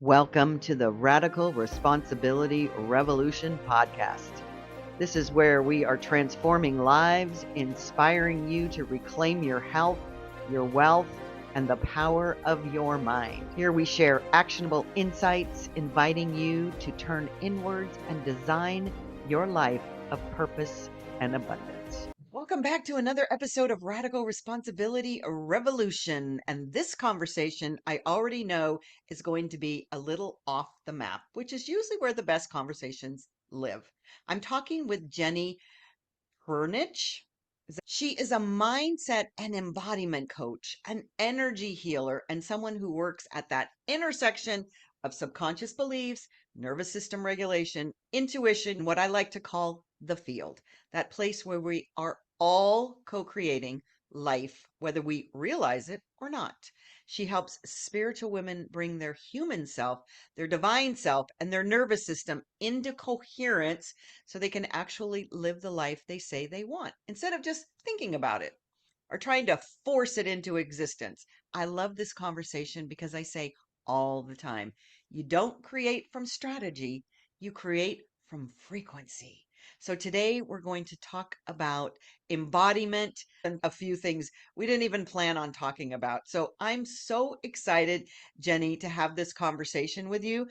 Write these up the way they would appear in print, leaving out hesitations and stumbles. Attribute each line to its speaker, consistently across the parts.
Speaker 1: Welcome to the Radical Responsibility Revolution podcast. This is where we are transforming lives, inspiring you to reclaim your health, your wealth, and the power of your mind. Here we share actionable insights, inviting you to turn inwards and design your life of purpose and abundance. Welcome back to another episode of Radical Responsibility Revolution. And this conversation, I already know, is going to be a little off the map, which is usually where the best conversations live. I'm talking with Jenny Treurnich. She is a mindset and embodiment coach, an energy healer, and someone who works at that intersection of subconscious beliefs, nervous system regulation, intuition, what I like to call the field, that place where we are all co creating life, whether we realize it or not. She helps spiritual women bring their human self, their divine self, and their nervous system into coherence so they can actually live the life they say they want instead of just thinking about it or trying to force it into existence. I love this conversation because I say all the time, you don't create from strategy, you create from frequency. So today we're going to talk about embodiment and a few things we didn't even plan on talking about. So I'm so excited, Jenny, to have this conversation with you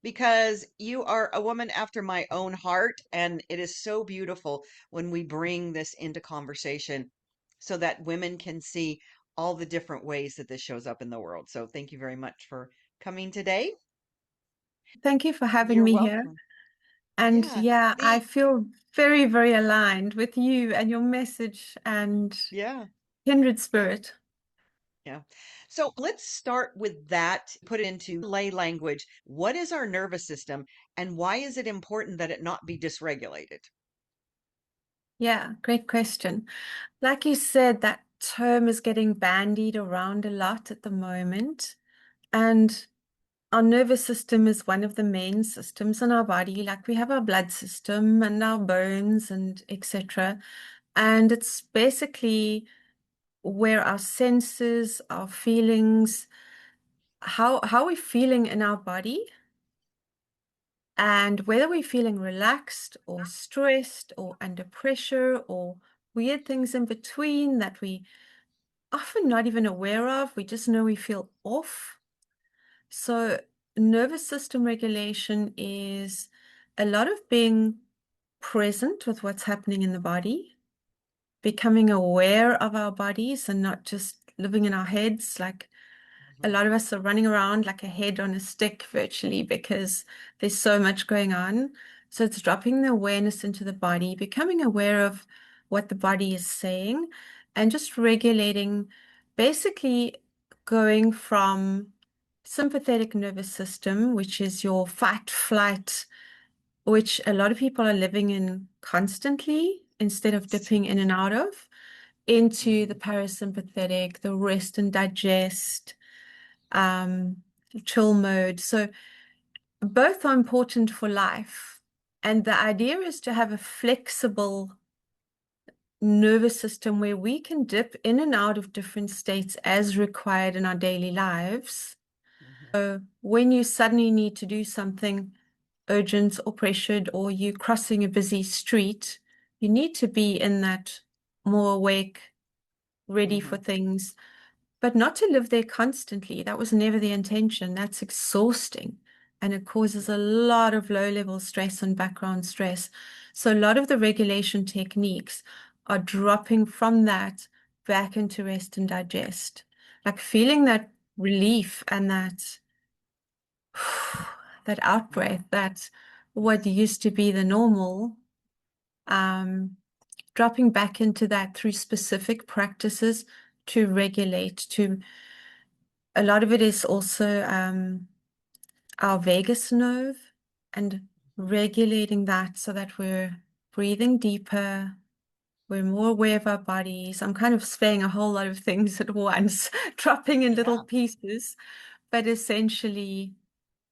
Speaker 1: because you are a woman after my own heart. And it is so beautiful when we bring this into conversation so that women can see all the different ways that this shows up in the world. So thank you very much for coming today.
Speaker 2: Thank you for having
Speaker 1: You're
Speaker 2: me here.
Speaker 1: welcome.
Speaker 2: And
Speaker 1: Yeah.
Speaker 2: yeah, I
Speaker 1: The
Speaker 2: feel very, very aligned with you and your message and
Speaker 1: yeah.
Speaker 2: kindred spirit.
Speaker 1: Yeah. So let's start with that, put it into lay language. What is our nervous system and why is it important that it not be dysregulated?
Speaker 2: Yeah, great question. Like you said, that term is getting bandied around a lot at the moment. And our nervous system is one of the main systems in our body. Like we have our blood system and our bones and etc. And it's basically where our senses, our feelings, how we're feeling in our body and whether we're feeling relaxed or stressed or under pressure or weird things in between that we often not even aware of. We just know we feel off. So nervous system regulation is a lot of being present with what's happening in the body, becoming aware of our bodies and not just living in our heads. Like a
Speaker 1: Mhm.
Speaker 2: lot of us are running around like a head on a stick virtually because there's so much going on. So it's dropping the awareness into the body, becoming aware of what the body is saying, and just regulating, basically going from sympathetic nervous system, which is your fight, flight, which a lot of people are living in constantly instead of dipping in and out of, into the
Speaker 1: Mhm.
Speaker 2: parasympathetic, the rest and digest, um, chill mode. So both are important for life. And the idea is to have a flexible nervous system where we can dip in and out of different states as required in our daily lives.
Speaker 1: Mhm.
Speaker 2: So when you suddenly need to do something urgent or pressured, or you crossing a busy street, you need to be in that more awake, ready for
Speaker 1: Mhm.
Speaker 2: things, but not to live there constantly. That was never the intention. That's exhausting. And it causes a lot of low-level stress and background stress. So a lot of the regulation techniques are dropping from that back into rest and digest. Like feeling that relief and that that out
Speaker 1: Yeah.
Speaker 2: breath, that what used to be the normal, um, dropping back into that through specific practices to regulate, to a lot of it is also our vagus nerve and regulating that so that we're breathing deeper, we're more aware of our bodies. I'm kind of saying a whole lot of things at once, dropping in little
Speaker 1: Yeah.
Speaker 2: pieces, but essentially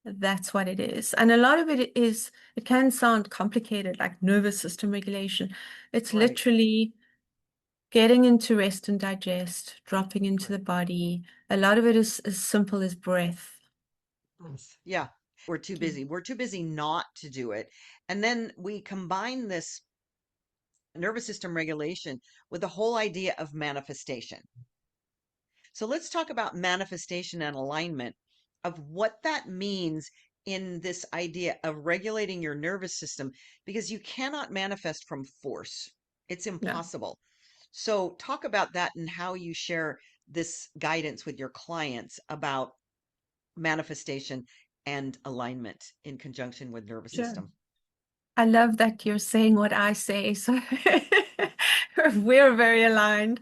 Speaker 2: that's what it is. And a lot of it is, it can sound complicated, like nervous system regulation. It's
Speaker 1: Right.
Speaker 2: literally getting into rest and digest, dropping into the
Speaker 1: Right.
Speaker 2: body. A lot of it is as simple as breath.
Speaker 1: Yes. Yeah. We're too
Speaker 2: Okay.
Speaker 1: busy. We're too busy not to do it. And then we combine this nervous system regulation with the whole idea of manifestation. So let's talk about manifestation and alignment of what that means in this idea of regulating your nervous system, because you cannot manifest from force. It's
Speaker 2: No.
Speaker 1: impossible. So talk about that and how you share this guidance with your clients about manifestation and alignment in conjunction with nervous
Speaker 2: Sure.
Speaker 1: system.
Speaker 2: I love that you're saying what I say, so we're very aligned.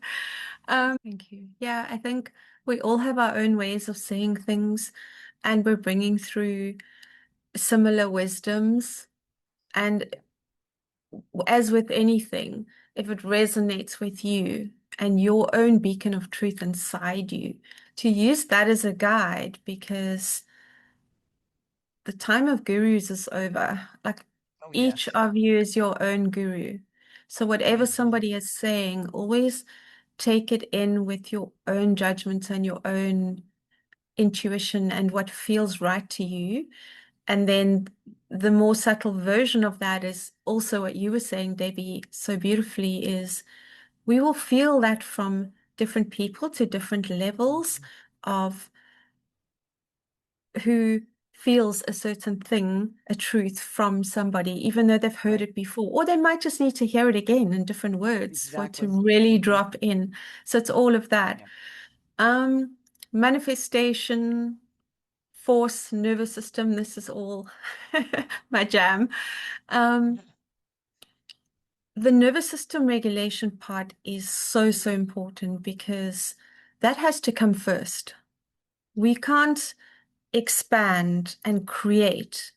Speaker 2: Thank you. Yeah, I think we all have our own ways of saying things, and we're bringing through similar wisdoms. And as with anything, if it resonates with you and your own beacon of truth inside you, to use that as a guide, because the time of gurus is over. Like
Speaker 1: Oh,
Speaker 2: each
Speaker 1: yes.
Speaker 2: of you is your own guru. So whatever
Speaker 1: Mhm.
Speaker 2: somebody is saying, always take it in with your own judgment and your own intuition and what feels right to you. And then the more subtle version of that is also what you were saying, Debbie, so beautifully, is we will feel that from different people to different levels
Speaker 1: Mhm.
Speaker 2: of who feels a certain thing, a truth from somebody, even though they've heard
Speaker 1: Right.
Speaker 2: it before, or they might just need to hear it again in different words for it to
Speaker 1: Exactly.
Speaker 2: really
Speaker 1: Hmm.
Speaker 2: drop in. So it's all of that.
Speaker 1: Yeah.
Speaker 2: Um, Manifestation, force, nervous system, this is all my jam. Um, the nervous system regulation part is so, so important because that has to come first. We can't expand and create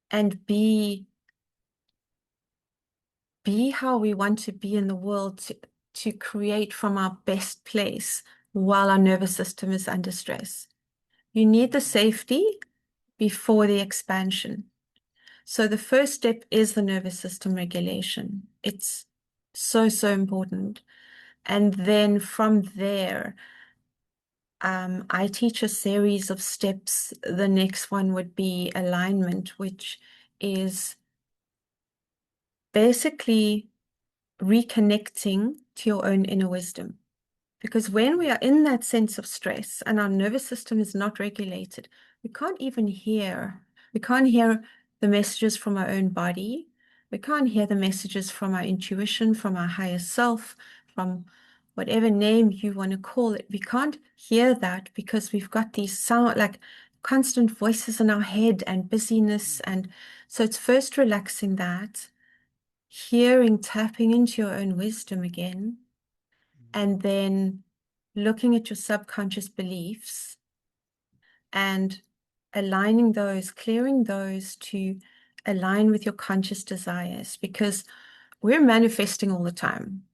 Speaker 2: and be how we want to be in the world to create from our best place while our nervous system is under stress. You need the
Speaker 1: Mhm.
Speaker 2: safety before the expansion. So the first step is the nervous system regulation. It's so, so important. And then from there, I teach a series of steps. The next one would be alignment, which is basically reconnecting to your own inner wisdom. Because when we are in that sense of stress and our nervous system is not regulated, we can't even hear. We can't hear the messages from our own body. We can't hear the messages from our intuition, from our higher self, from whatever name you want to call it. We can't hear that because we've got these sound like constant voices in our head and busyness.
Speaker 1: Mhm.
Speaker 2: And so it's first relaxing that, hearing, tapping into your own wisdom again,
Speaker 1: Mhm.
Speaker 2: and then looking at your subconscious beliefs and aligning those, clearing those to align with your conscious desires, because we're manifesting all the time.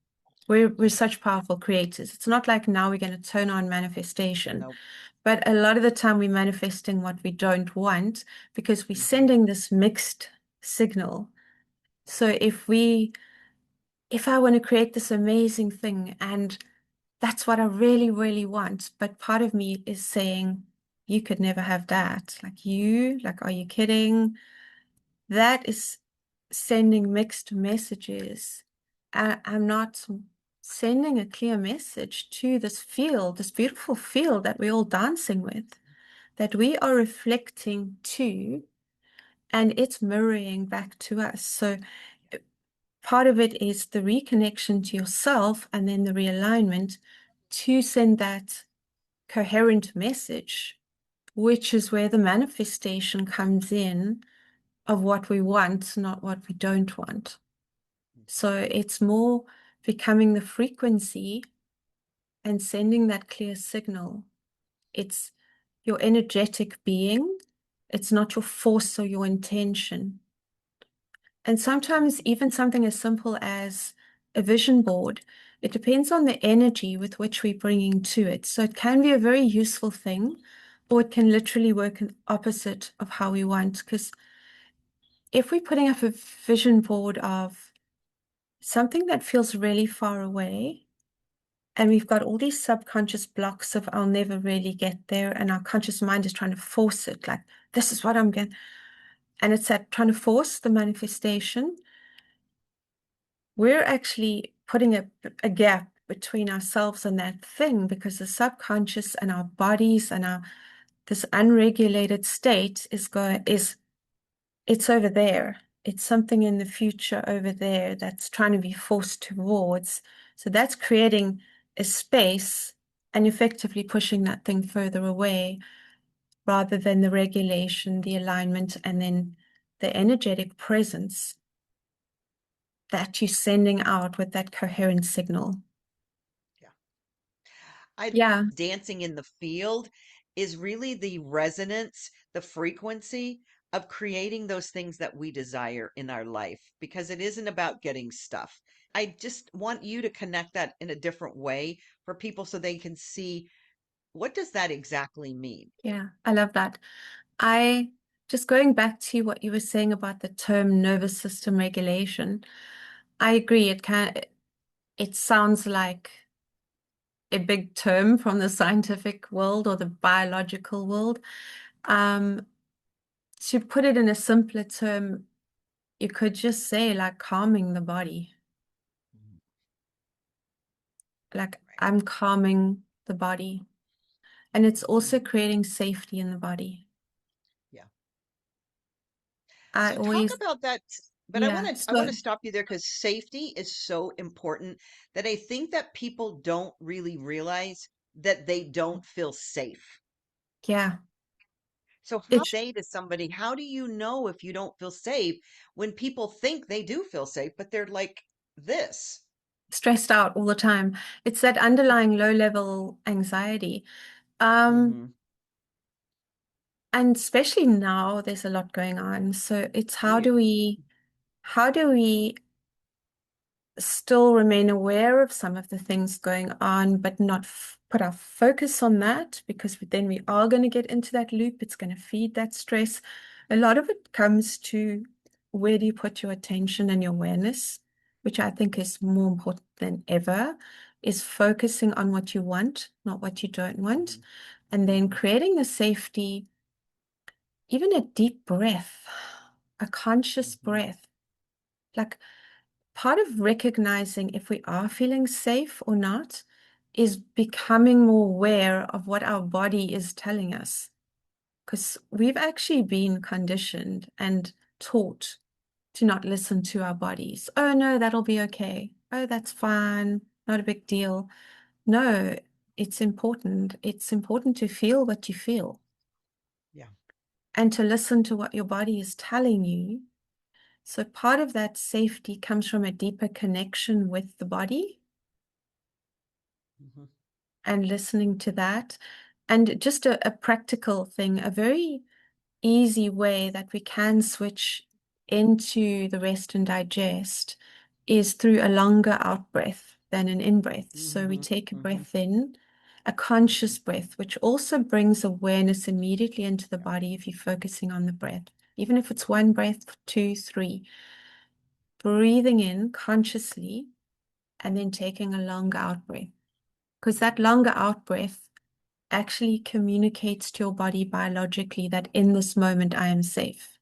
Speaker 2: We're
Speaker 1: Yeah.
Speaker 2: such powerful creators. It's not like now we're going to turn on manifestation,
Speaker 1: Nope.
Speaker 2: but a lot of the time we're manifesting what we don't want because we're
Speaker 1: Hmm.
Speaker 2: sending this mixed signal. So if I want to create this amazing thing and that's what I really, really want. But part of me is saying, you could never have that. Like, are you kidding? That is sending mixed messages. I'm not sending a clear message to this field, this beautiful field that we're all dancing with, that we are reflecting to, and it's mirroring back to us. So part of it is the reconnection to yourself and then the realignment to send that coherent message, which is where the manifestation comes in of what we want, not what we don't want. So it's more becoming the frequency and sending that clear signal. It's your energetic being, it's not your force or your intention. And sometimes even something as simple as a vision board, it depends on the energy with which we're bringing to it. So it can be a very useful thing, or it can literally work in opposite of how we want. Because if we're putting up a vision board of something that feels really far away, And we've got all these subconscious blocks of I'll never really get there. And our conscious mind is trying to force it, like, this is what I'm going. And it's that trying to force the manifestation. We're actually putting a gap between ourselves and that thing because the subconscious and our bodies and our this unregulated state is it's over there. It's something in the future over there that's trying to be forced towards. So that's creating a space and effectively pushing that thing further away rather than the regulation, the alignment, and then the energetic presence that you're sending out with that coherent signal.
Speaker 1: Yeah. I
Speaker 2: Yeah,
Speaker 1: dancing in the field is really the resonance, the frequency of creating those things that we desire in our life because it isn't about getting stuff. I just want you to connect that in a different way for people so they can see what does that exactly mean?
Speaker 2: yeah, I love that. I just going back to what you were saying about the term nervous system regulation, I agree. It sounds like a big term from the scientific world or the biological world. Um, to put it in a simpler term, you could just say like calming the body.
Speaker 1: Mhm.
Speaker 2: Like
Speaker 1: Right.
Speaker 2: I'm calming the body. And it's
Speaker 1: Hmm.
Speaker 2: also creating safety in the body.
Speaker 1: Yeah.
Speaker 2: I
Speaker 1: So talk
Speaker 2: always,
Speaker 1: about that, but
Speaker 2: yeah.
Speaker 1: I want to
Speaker 2: So,
Speaker 1: stop you there because safety is so important that I think that people don't really realize that they don't feel safe.
Speaker 2: yeah,
Speaker 1: So how
Speaker 2: it's
Speaker 1: say to somebody, how do you know if you don't feel safe when people think they do feel safe, but they're like this?
Speaker 2: stressed out all the time. It's that underlying low level anxiety. Um,
Speaker 1: Hmm.
Speaker 2: and especially now there's a lot going on. So it's
Speaker 1: Oh yeah.
Speaker 2: how do we still remain aware of some of the things going on, but not put our focus on that because then we are going to get into that loop. It's going to feed that stress. A lot of it comes to where do you put your attention and your awareness, which I think is more important than ever, is focusing on what you want, not what you don't want,
Speaker 1: Hmm.
Speaker 2: and then
Speaker 1: Hmm.
Speaker 2: creating the safety, even a deep breath, a conscious
Speaker 1: Hmm.
Speaker 2: breath. Like part of recognizing if we are feeling safe or not is becoming more aware of what our body is telling us. Because we've actually been conditioned and taught to not listen to our bodies. Oh, no, that'll be okay. Oh, that's fine. Not a big deal. No, it's important. It's important to feel what you feel
Speaker 1: Yeah.
Speaker 2: and to listen to what your body is telling you. So part of that safety comes from a deeper connection with the body
Speaker 1: Hmm.
Speaker 2: and listening to that. And just a practical thing, a very easy way that we can switch into the rest and digest is through a longer out breath than an in breath. So we
Speaker 1: Hmm.
Speaker 2: take a
Speaker 1: Hmm.
Speaker 2: breath in, a
Speaker 1: Hmm.
Speaker 2: conscious breath, which also brings awareness immediately into the
Speaker 1: Yeah.
Speaker 2: body if you're focusing on the breath. Even if it's one breath, two, three, breathing in consciously and then taking a long out breath. Because that longer out breath actually communicates to your body biologically that in this moment I am safe.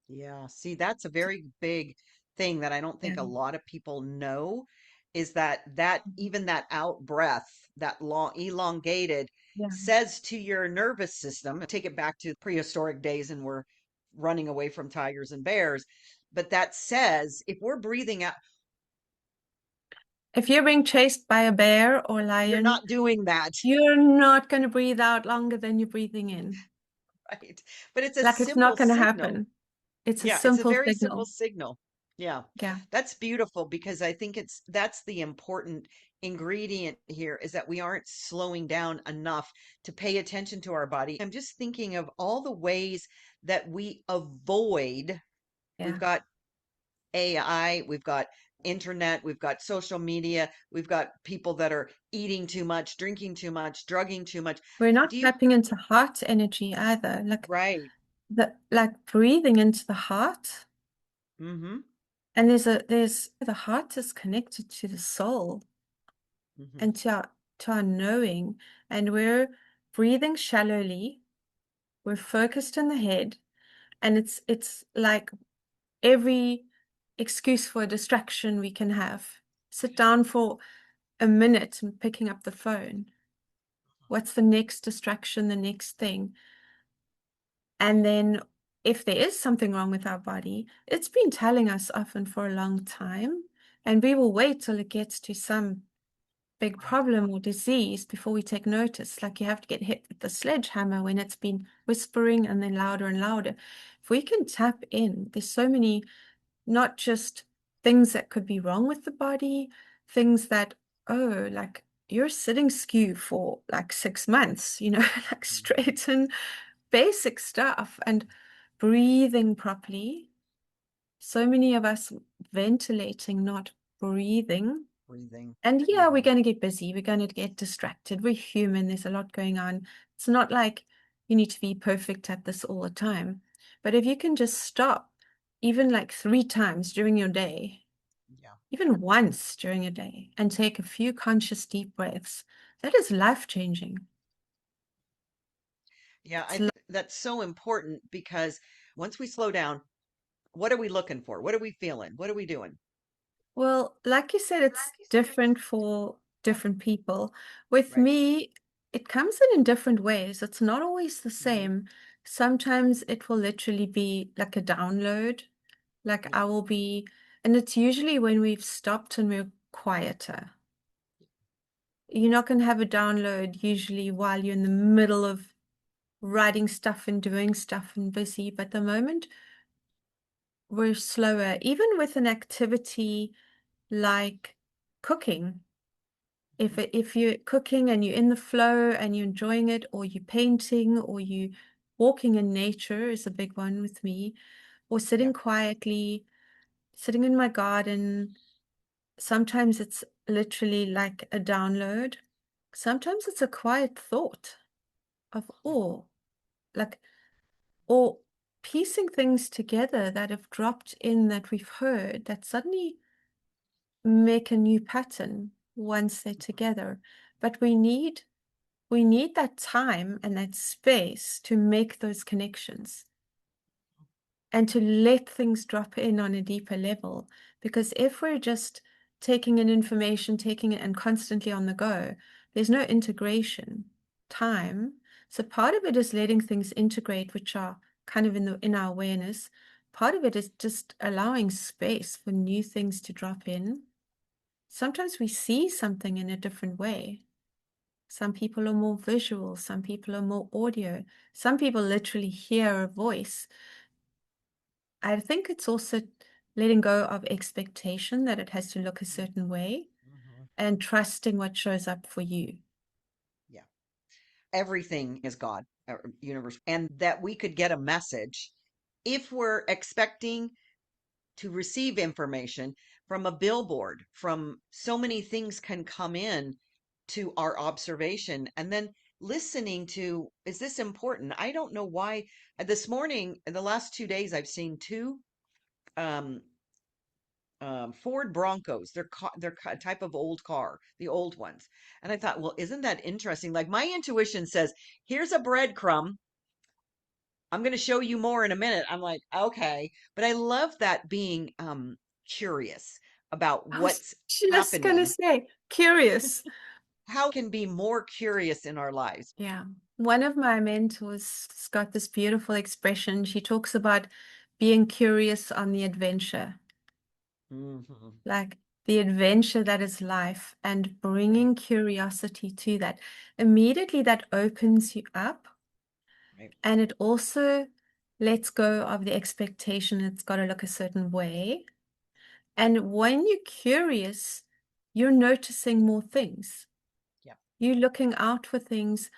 Speaker 1: Yeah, see, that's a very big thing that I don't
Speaker 2: Yeah.
Speaker 1: think a lot of people know is that even that out breath, that long elongated
Speaker 2: Yeah.
Speaker 1: says to your nervous system, take it back to prehistoric days and we're running away from tigers and bears, but that says if we're breathing out,
Speaker 2: If you're being chased by a bear or
Speaker 1: you're
Speaker 2: lion,
Speaker 1: not doing that,
Speaker 2: you're not going to breathe out longer than you're breathing in.
Speaker 1: right? But it's a
Speaker 2: Like it's
Speaker 1: simple
Speaker 2: not going to
Speaker 1: signal.
Speaker 2: happen. It's a
Speaker 1: Yeah, it's a
Speaker 2: simple
Speaker 1: very simple
Speaker 2: signal.
Speaker 1: signal. Yeah,
Speaker 2: Yeah.
Speaker 1: that's beautiful because I think that's the important ingredient here is that we aren't slowing down enough to pay attention to our body. I'm just thinking of all the ways that we avoid. We've
Speaker 2: Yeah.
Speaker 1: got AI, we've got internet, we've got social media, we've got people that are eating too much, drinking too much, drugging too much.
Speaker 2: We're not
Speaker 1: Do you?
Speaker 2: tapping into heart energy either.
Speaker 1: Right.
Speaker 2: Like breathing into the heart.
Speaker 1: Mm-hmm.
Speaker 2: And there's the heart is connected to the soul.
Speaker 1: Mm-hmm.
Speaker 2: and to our knowing, and we're breathing shallowly, we're focused in the head, and it's like every excuse for a distraction we can have. Sit down for a minute and picking up the phone. What's the next distraction, the next thing? And then if there is something wrong with our body, it's been telling us often for a long time, and we will wait till it gets to some big
Speaker 1: Right.
Speaker 2: problem or disease before we take notice. Like you have to get hit with the sledgehammer when it's been whispering and then louder and louder. If we can tap in, there's so many, not just things that could be wrong with the body, things that, oh, like you're sitting skew for like 6 months, like
Speaker 1: Mm-hmm.
Speaker 2: straighten basic stuff and breathing properly. So many of us ventilating, not breathing.
Speaker 1: Breathing.
Speaker 2: And yeah, we're
Speaker 1: Mm-hmm.
Speaker 2: going to get busy. We're going to get distracted. We're human. There's a lot going on. It's not like you need to be perfect at this all the time. But if you can just stop, even like 3 times during your day,
Speaker 1: Yeah.
Speaker 2: even once during your day, and take a few conscious deep breaths, that is life-changing.
Speaker 1: Yeah, I
Speaker 2: It's
Speaker 1: think that's so important because once we slow down, what are we looking for? What are we feeling? What are we doing?
Speaker 2: Well, like you said, it's different for different people. With
Speaker 1: Right.
Speaker 2: me, it comes in different ways. It's not always the
Speaker 1: Mm-hmm.
Speaker 2: same. Sometimes it will literally be like a download. Like
Speaker 1: Yeah.
Speaker 2: I will be, and it's usually when we've stopped and we're quieter. You're not going to have a download usually while you're in the middle of writing stuff and doing stuff and busy. But the moment we're slower, even with an activity like cooking,
Speaker 1: Mm-hmm.
Speaker 2: if you're cooking and you're in the flow and you're enjoying it, or you're painting, or you walking in nature is a big one with me, or
Speaker 1: Yeah.
Speaker 2: sitting quietly, sitting in my garden. Sometimes it's literally like a download. Sometimes it's a quiet thought of
Speaker 1: Yeah.
Speaker 2: oh, like or piecing things together that have dropped in that we've heard that suddenly make a new pattern once they're
Speaker 1: Mm-hmm.
Speaker 2: together. But we need that time and that space to make those connections and to let things drop in on a deeper level. Because if we're just taking in information, taking it and constantly on the go, there's no integration time. So part of it is letting things integrate, which are kind of in our awareness. Part of it is just allowing space for new things to drop in. Sometimes we see something in a different way. Some people are more visual, some people are more audio, some people literally hear a voice. I think it's also letting go of expectation that it has to look a certain way
Speaker 1: Mm-hmm.
Speaker 2: and trusting what shows up for you.
Speaker 1: Yeah. Everything is God, universe, and that we could get a message if we're expecting to receive information from a billboard, from so many things can come in to our observation, and then listening to, is this important? I don't know why. This morning, in the last 2 days, I've seen two um, Ford Broncos. They're a type of old car, the old ones. And I thought, well, isn't that interesting? Like my intuition says, here's a breadcrumb. I'm going to show you more in a minute. I'm like, okay. But I love that being curious about
Speaker 2: I was
Speaker 1: what's
Speaker 2: just gonna
Speaker 1: happening.
Speaker 2: say, curious.
Speaker 1: How can be more curious in our lives?
Speaker 2: Yeah. One of my mentors has got this beautiful expression. She talks about being curious on the adventure,
Speaker 1: Hmm.
Speaker 2: like the adventure that is life, and
Speaker 1: Right,
Speaker 2: bringing curiosity to that. Immediately that opens you up.
Speaker 1: right.
Speaker 2: And it also lets go of the expectation it's got to look a certain way. And when you're curious, you're noticing more things.
Speaker 1: Yeah,
Speaker 2: You're looking out for things.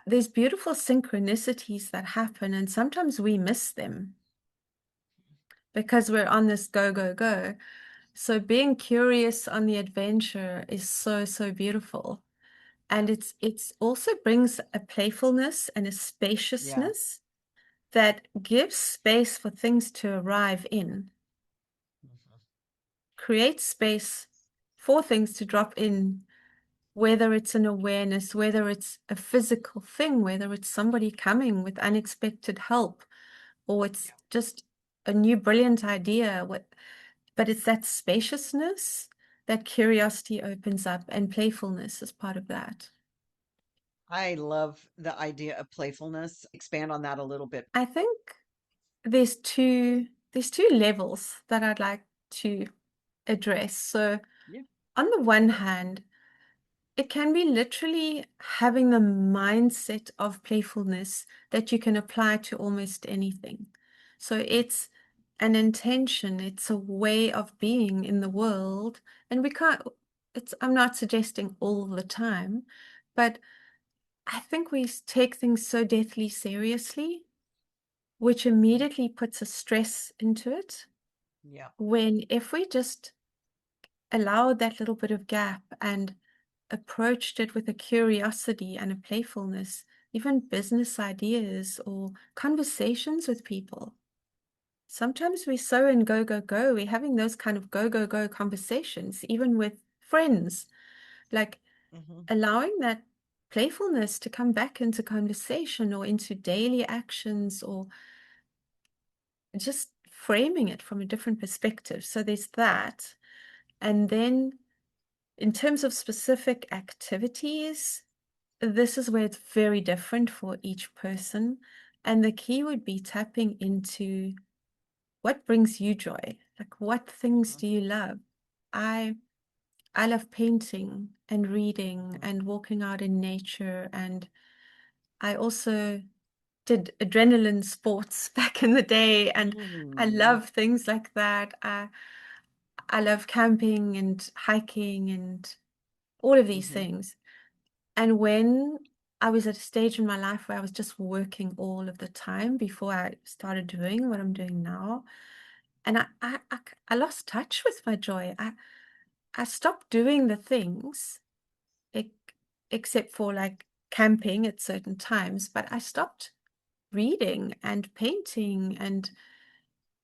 Speaker 2: There's beautiful synchronicities that happen, and sometimes we miss them because we're on this go, go, go. So being curious on the adventure is so, so beautiful.
Speaker 1: yeah,
Speaker 2: And it's also brings a playfulness and a
Speaker 1: yeah.
Speaker 2: spaciousness that gives space for things to arrive in,
Speaker 1: Mhm.
Speaker 2: create space four things to drop in, whether it's an awareness, whether it's a physical thing, whether it's somebody coming with unexpected help, or it's just a new brilliant idea. But it's that spaciousness, that curiosity opens up, and playfulness is part of that.
Speaker 1: I love the idea of playfulness. Expand on that a little bit.
Speaker 2: I think there's two levels that I'd like to address. So
Speaker 1: Yeah.
Speaker 2: on the one hand, it can be literally having the mindset of playfulness that you can apply to almost anything. So it's an intention, it's a way of being in the world. And I'm not suggesting all the time, but I think we take things so deathly seriously, which
Speaker 1: Mm.
Speaker 2: immediately puts a stress into it.
Speaker 1: Yeah.
Speaker 2: When if we just allowed that little bit of gap and approached it with a curiosity and a playfulness, even business ideas or conversations with people. Sometimes we're so in go, go, go. We're having those kind of go, go, go conversations, even with friends, like
Speaker 1: Hmm.
Speaker 2: allowing that playfulness to come back into conversation or into daily actions or just framing it from a different perspective. So there's that. And then in terms of specific activities, this is where it's very different for each person. And the key would be tapping into what brings you joy. Like, what things do you love? I I love painting and reading and walking out in nature. And I also did adrenaline sports back in the day, and I
Speaker 1: Mm.
Speaker 2: love things like that. I love camping and hiking and all of these
Speaker 1: Hmm.
Speaker 2: things. And when I was at a stage in my life where I was just working all of the time before I started doing what I'm doing now, and I lost touch with my joy. I stopped doing the things, ex- except for like camping at certain times, but I stopped reading and painting and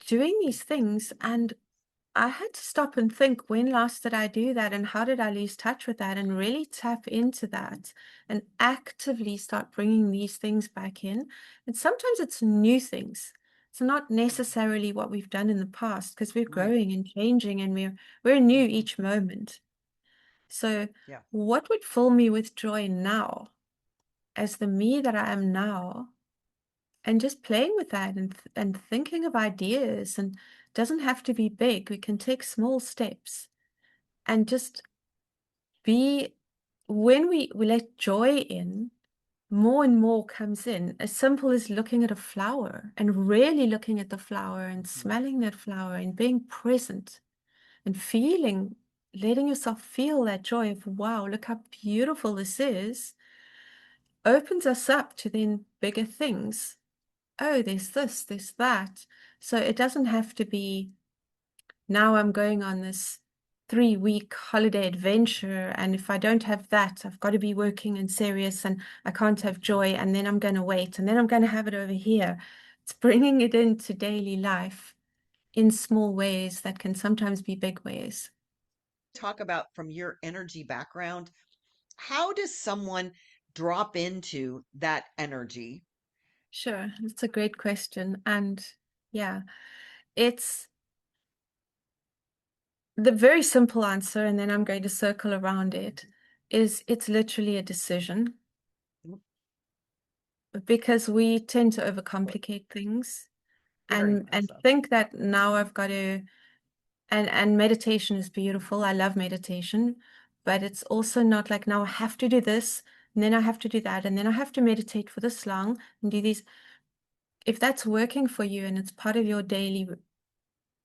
Speaker 2: doing these things. And I had to stop and think, when last did I do that? And how did I lose touch with that? And really tap into that and actively start bringing these things back in. And sometimes it's new things. It's not necessarily what we've done in the past, because we're
Speaker 1: Right.
Speaker 2: growing and changing and we're new
Speaker 1: Hmm.
Speaker 2: each moment. So
Speaker 1: Yeah.
Speaker 2: what would fill me with joy now as the me that I am now? And just playing with that and thinking of ideas, and doesn't have to be big. We can take small steps and just be when we let joy in, more and more comes in. As simple as looking at a flower and really looking at the flower and
Speaker 1: Mhm.
Speaker 2: smelling that flower and being present and feeling, letting yourself feel that joy of, wow, look how beautiful this is, opens us up to then bigger things. Oh, there's this, there's that. So it doesn't have to be, now I'm going on this 3-week holiday adventure, and if I don't have that, I've got to be working and serious, and I can't have joy, and then I'm going to wait, and then I'm going to have it over here. It's bringing it into daily life in small ways that can sometimes be big ways.
Speaker 1: Talk about from your energy background, how does someone drop into that energy?
Speaker 2: Sure, that's a great question. And yeah, it's the very simple answer, and then I'm going to circle around it, is it's literally a decision,
Speaker 1: Mhm.
Speaker 2: because we tend to overcomplicate things
Speaker 1: Very much
Speaker 2: and
Speaker 1: so.
Speaker 2: think that now I've got to, and meditation is beautiful. I love meditation, but it's also not like, now I have to do this, and then I have to do that, and then I have to meditate for this long and do these. If that's working for you and it's part of your daily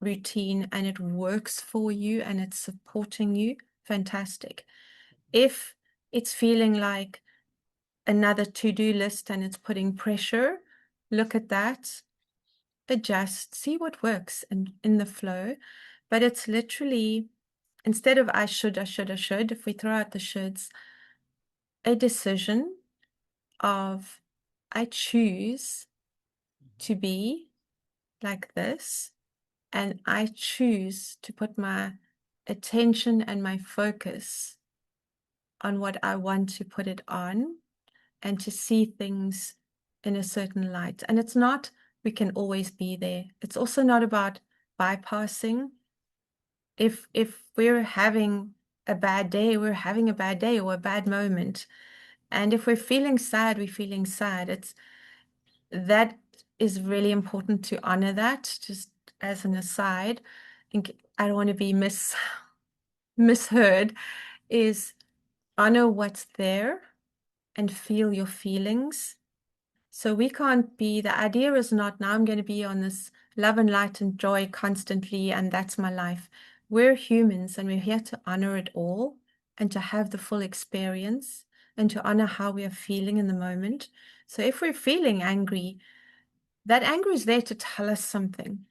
Speaker 2: routine and it works for you and it's supporting you, fantastic. If it's feeling like another to-do list and it's putting pressure, look at that, adjust, see what works and in the flow. But it's literally, instead of I should, I should, I should, if we throw out the shoulds, a decision of, I choose to be like this, and I choose to put my attention and my focus on what I want to put it on and to see things in a certain light. And it's not, we can always be there. It's also not about bypassing. If we're having a bad day, we're having a bad day or a bad moment. And if we're feeling sad, we're feeling sad. That is really important to honor that, just as an aside. I don't want to be misheard, is honor what's there and feel your feelings. So we can't be, the idea is not now I'm going to be on this love and light and joy constantly, and that's my life. We're humans and we're here to honor it all and to have the full experience and to honor how we are feeling in the moment. So if we're feeling angry, that anger is there to tell us something.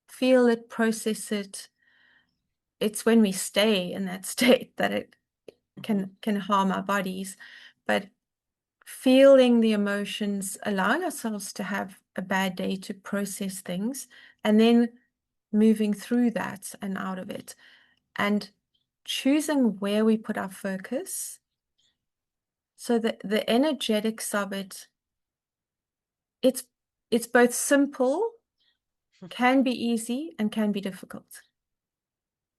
Speaker 2: Feel it, process it. It's when we stay in that state that it can harm our bodies. But feeling the emotions, allowing ourselves to have a bad day to process things, and then moving through that and out of it, and choosing where we put our focus. So that the energetics of it, it's both simple, can be easy, and can be difficult.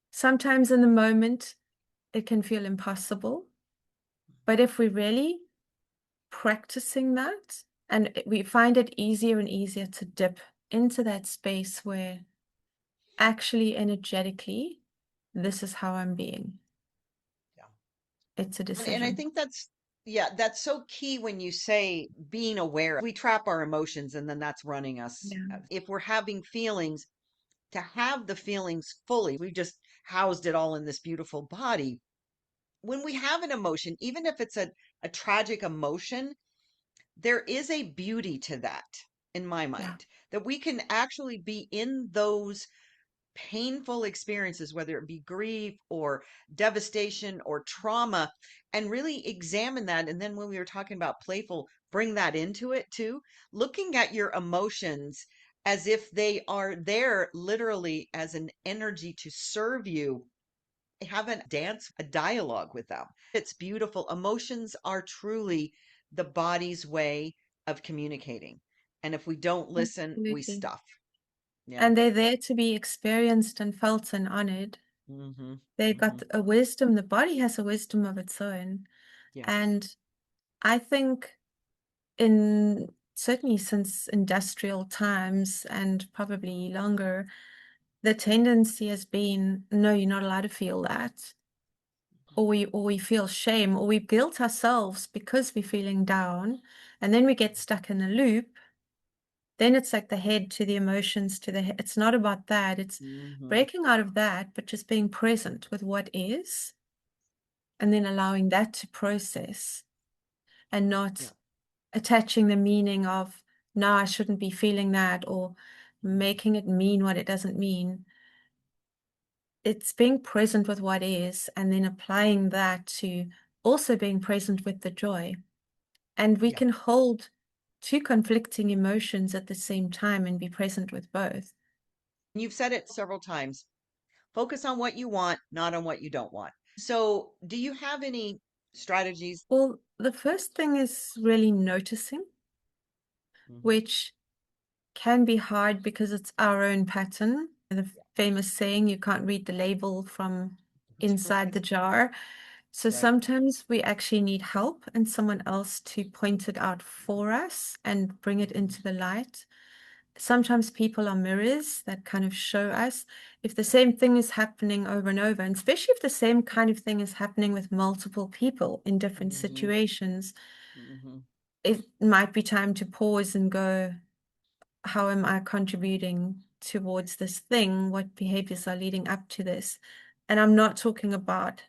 Speaker 2: Sometimes in the moment, it can feel impossible. But if we're really practicing that, and we find it easier and easier to dip into that space where actually energetically, this is how I'm being. It's a decision. Yeah. Yeah. Absolutely. And they're there to be experienced and felt and honored. They got a wisdom, the body has a wisdom of its own. And I think in certainly since industrial times and probably longer, the tendency has been, no, you're not allowed to feel that. Or we feel shame, or we guilt ourselves because we're feeling down. And then we get stuck in a loop. Then it's like the head to the emotions to the head. It's not about that. It's breaking out of that, but just being present with what is, and then allowing that to process and not attaching the meaning of, no, I shouldn't be feeling that, or making it mean what it doesn't mean. It's being present with what is, and then applying that to also being present with the joy. And we can hold two conflicting emotions at the same time and be present with both. Well, the first thing is really noticing, which can be hard because it's our own pattern. The famous saying, you can't read the label from inside the jar. So sometimes we actually need help and someone else to point it out for us and bring it into the light. Sometimes people are mirrors that kind of show us if the same thing is happening over and over, and especially if the same kind of thing is happening with multiple people in different situations, it might be time to pause and go, how am I contributing towards this thing? What behaviors are leading up to this? And I'm not talking about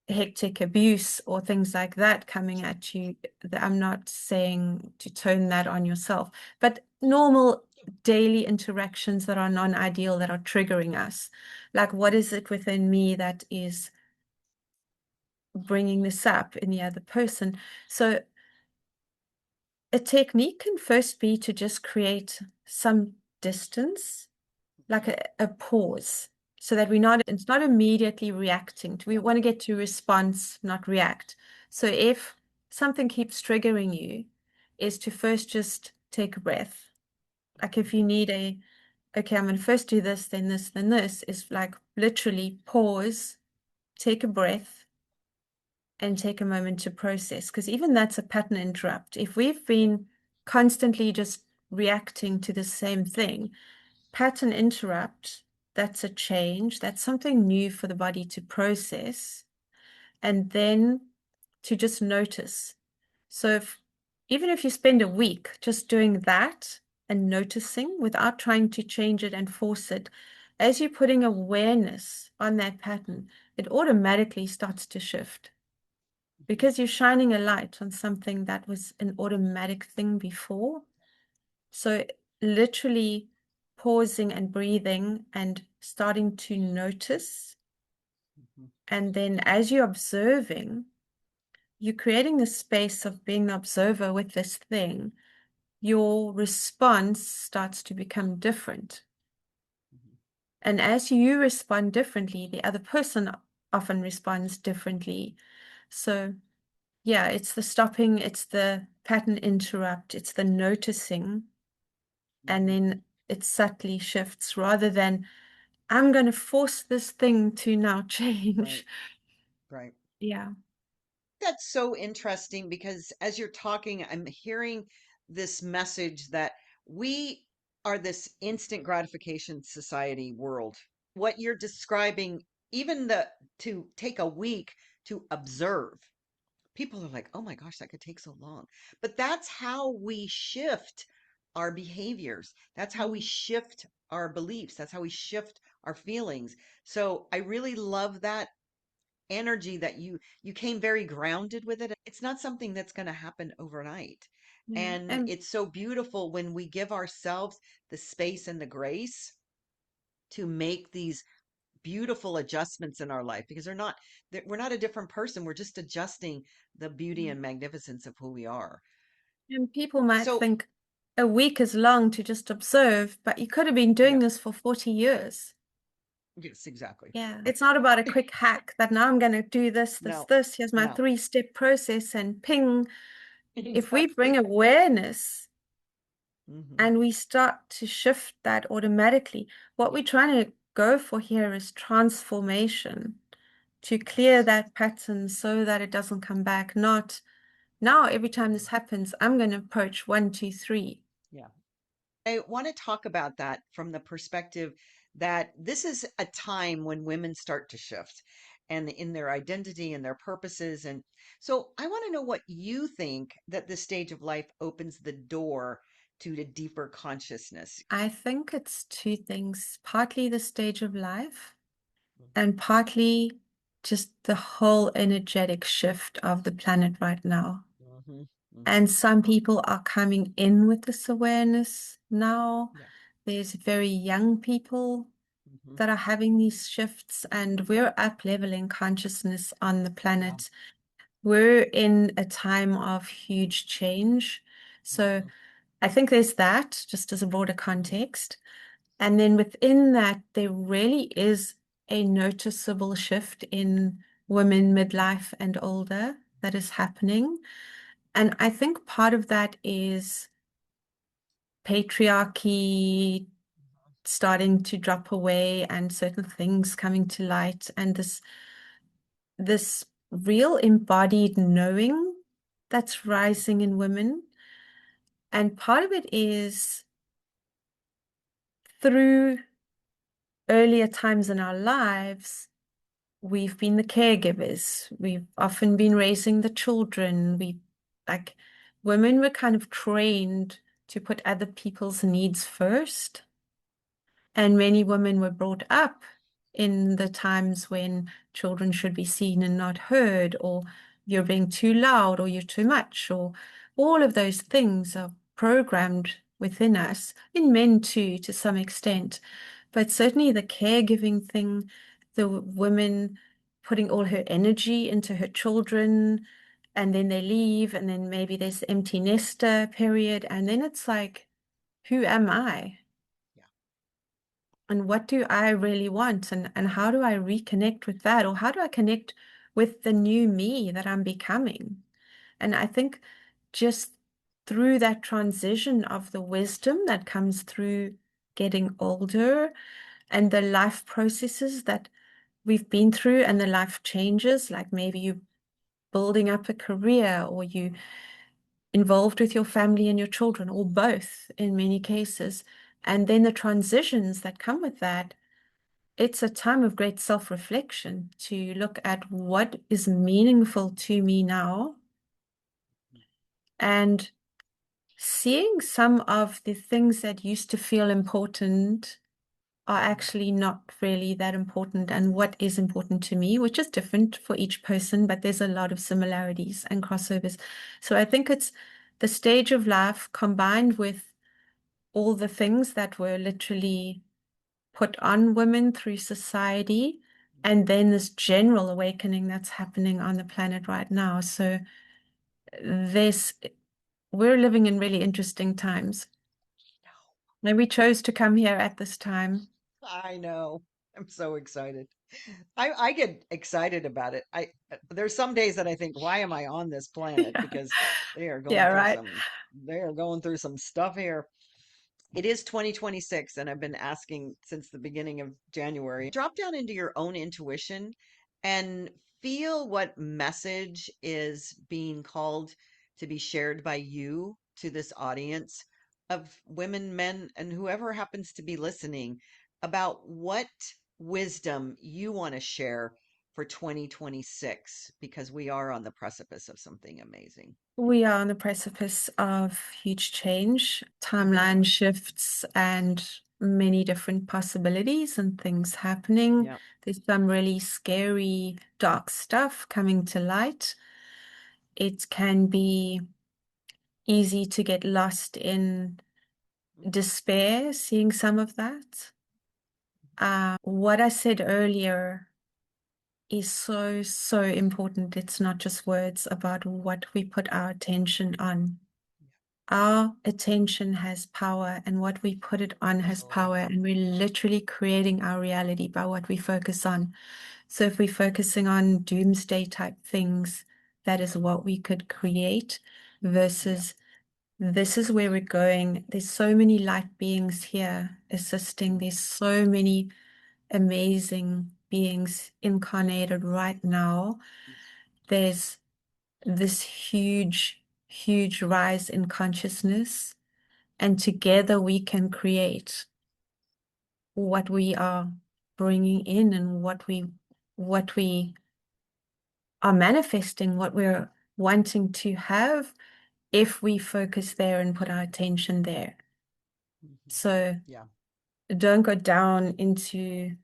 Speaker 2: hectic abuse or things like that coming at you. I'm not saying to tone that on yourself, but normal daily interactions that are non-ideal, that are triggering us. Like, what is it within me that is bringing this up in the other person? So a technique can first be to just create some distance, like a pause. so that it's not immediately reacting to, we
Speaker 1: Yeah.
Speaker 2: want to get to response, not react. So if something keeps triggering you, is to first just take a breath. Like if you need okay, I'm going to first do this, then this, then this, is like literally pause, take a breath, and take a moment to process. Because even that's a pattern interrupt. If we've been constantly just reacting to the same thing, pattern interrupt, that's a change, that's something new for the body to process, and then to just notice. So even if you spend a week just doing that and noticing without trying to change it and force it, as you're putting awareness on that pattern, it automatically starts to shift because you're shining a light on something that was an automatic thing before. So literally pausing and breathing and starting to notice.
Speaker 1: Mhm.
Speaker 2: And then as you're observing, you're creating the space of being the observer with this thing. Your response starts to become different.
Speaker 1: Mhm.
Speaker 2: And as you respond differently, the other person often responds differently. So yeah, it's the stopping, it's the pattern interrupt, it's the noticing, and
Speaker 1: Mhm.
Speaker 2: then it subtly shifts rather than I'm going to force this thing to now
Speaker 1: Right.
Speaker 2: change.
Speaker 1: Right.
Speaker 2: Yeah.
Speaker 1: That's so interesting because as you're talking, I'm hearing this message that we are this instant gratification society world. What you're describing, even to take a week to observe, people are like, oh my gosh, that could take so long. But that's how we shift our behaviors. That's how we
Speaker 2: Mm.
Speaker 1: shift our beliefs. That's how we shift our feelings. So I really love that energy that you came very grounded with it. It's not something that's going to happen overnight.
Speaker 2: Yeah.
Speaker 1: And it's so beautiful when we give ourselves the space and the grace to make these beautiful adjustments in our life because we're not a different person. We're just adjusting the beauty
Speaker 2: Mm.
Speaker 1: and magnificence of who we are.
Speaker 2: And people might
Speaker 1: So,
Speaker 2: think a week is long to just observe, but you could have been doing
Speaker 1: yeah,
Speaker 2: this for 40 years.
Speaker 1: yes, exactly.
Speaker 2: Yeah. It's not about a quick hack that now I'm going to do this, this,
Speaker 1: No,
Speaker 2: this. Here's my
Speaker 1: no,
Speaker 2: 3-step process and ping. If we bring
Speaker 1: exactly.
Speaker 2: awareness
Speaker 1: Hmm.
Speaker 2: and we start to shift that automatically, what we're trying to go for here is transformation to clear
Speaker 1: Yes.
Speaker 2: that pattern so that it doesn't come back. Not now, every time this happens, I'm going to approach 1, 2, 3.
Speaker 1: Yeah. I want to talk about that from the perspective that this is a time when women start to shift and in their identity and their purposes. And so I want to know what you think that this stage of life opens the door to the deeper consciousness.
Speaker 2: I think it's two things, partly the stage of life
Speaker 1: Mhm.
Speaker 2: and partly just the whole energetic shift of the planet right now.
Speaker 1: Hmm. Hmm.
Speaker 2: And some people are coming in with this awareness now.
Speaker 1: Yeah.
Speaker 2: There's very young people
Speaker 1: Hmm.
Speaker 2: that are having these shifts, and we're up leveling consciousness on the
Speaker 1: Yeah.
Speaker 2: planet. We're in a time of huge change. So
Speaker 1: Hmm.
Speaker 2: I think there's that, just as a broader context. And then within that, there really is a noticeable shift in women midlife and older that is happening. And I think part of that is patriarchy starting to drop away and certain things coming to light and this real embodied knowing that's rising in women. And part of it is through earlier times in our lives, we've been the caregivers. We've often been raising the children. Like, women were kind of trained to put other people's needs first. And many women were brought up in the times when children should be seen and not heard, or you're being too loud, or you're too much, or all of those things are programmed within us, in men too, to some extent. But certainly the caregiving thing, the women putting all her energy into her children, and then they leave, and then maybe there's the empty nester period, and then it's like, who am I?
Speaker 1: Yeah.
Speaker 2: and what do I really want, and how do I reconnect with that, or how do I connect with the new me that I'm becoming? And I think just through that transition of the wisdom that comes through getting older and the life processes that we've been through and the life changes, like maybe you building up a career or you involved with your family and your children, or both in many cases, and then the transitions that come with that. It's a time of great self-reflection to look at what is meaningful to me now, and seeing some of the things that used to feel important are actually not really that important, and what is important to me, which is different for each person, but there's a lot of similarities and crossovers. So I think it's the stage of life combined with all the things that were literally put on women through society, and then this general awakening that's happening on the planet right now. So this we're living in really interesting times. And we chose to come here at this time.
Speaker 1: I know. I'm so excited. I get excited about it. There's some days that I think, why am I on this planet?
Speaker 2: Yeah,
Speaker 1: Because they are
Speaker 2: yeah,
Speaker 1: going through
Speaker 2: right.
Speaker 1: some they are going through some stuff here. It is 2026, and I've been asking since the beginning of January. Drop down into your own intuition and feel what message is being called to be shared by you to this audience of women, men, and whoever happens to be listening about what wisdom you want to share for 2026, because we are on the precipice of something amazing.
Speaker 2: We are on the precipice of huge change, timeline shifts, and many different possibilities and things happening.
Speaker 1: Yeah.
Speaker 2: There's some really scary, dark stuff coming to light. It can be easy to get lost in despair, seeing some of that. What I said earlier is so, so important. It's not just words about what we put our attention on. Our attention has power, and what we put it on has
Speaker 1: Absolutely.
Speaker 2: power, and we're literally creating our reality by what we focus on. So if we're focusing on doomsday type things, that is what we could create,
Speaker 1: Yeah.
Speaker 2: versus this is where we're going. There's so many light beings here assisting.
Speaker 1: Mm.
Speaker 2: There's so many amazing beings incarnated right now. There's this huge, huge rise in consciousness, and together we can create what we are bringing in and what we are manifesting, what we're wanting to have if we focus there and put our attention there.
Speaker 1: Mhm.
Speaker 2: So
Speaker 1: Yeah.
Speaker 2: don't go down into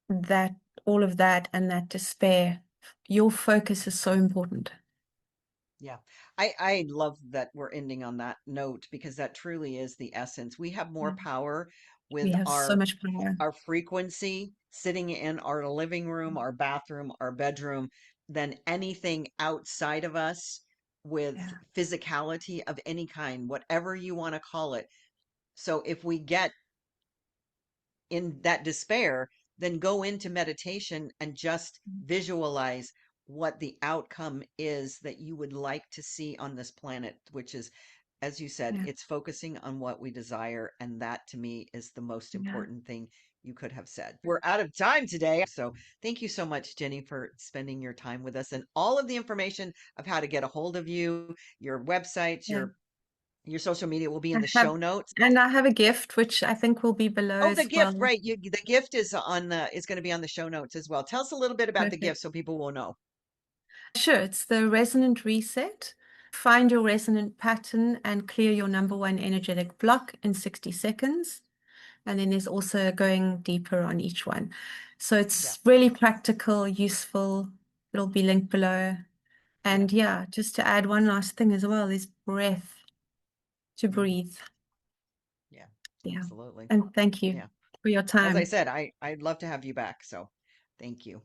Speaker 2: that, all of that and that despair. Your focus is so important.
Speaker 1: Yeah. I love that we're ending on that note, because that truly is the essence. We have more
Speaker 2: Yeah.
Speaker 1: power
Speaker 2: We
Speaker 1: with
Speaker 2: have so much power.
Speaker 1: our frequency sitting in our living room, our bathroom, our bedroom than anything outside of us, with
Speaker 2: Yeah.
Speaker 1: physicality of any kind, whatever you want to call it. So if we get in that despair, then go into meditation and just visualize what the outcome is that you would like to see on this planet, which is, as you said,
Speaker 2: Yeah.
Speaker 1: it's focusing on what we desire. And that to me is the most
Speaker 2: Yeah.
Speaker 1: important thing you could have said. We're out of time today. So thank you so much, Jenny, for spending your time with us, and all of the information of how to get a hold of you, your websites,
Speaker 2: Yeah.
Speaker 1: your social media will be in
Speaker 2: I
Speaker 1: the
Speaker 2: have,
Speaker 1: show notes.
Speaker 2: and I have a gift which I think will be below
Speaker 1: Oh, the
Speaker 2: as
Speaker 1: gift,
Speaker 2: well.
Speaker 1: right. The gift is going to be on the show notes as well. Tell us a little bit about the
Speaker 2: Perfect.
Speaker 1: gift so people will know.
Speaker 2: Sure, it's the resonant reset. Find your resonant pattern and clear your number one energetic block in 60 seconds. And then there's also going deeper on each one. So
Speaker 1: Yeah.
Speaker 2: it's really practical, useful. It'll be linked below.
Speaker 1: Yeah.
Speaker 2: And yeah, just to add one last thing as well is breath, to
Speaker 1: Hmm.
Speaker 2: breathe.
Speaker 1: Yeah.
Speaker 2: Yeah.
Speaker 1: Absolutely.
Speaker 2: And thank you
Speaker 1: Yeah.
Speaker 2: for your
Speaker 1: As I
Speaker 2: time.
Speaker 1: said, I'd love to have you back. So thank you.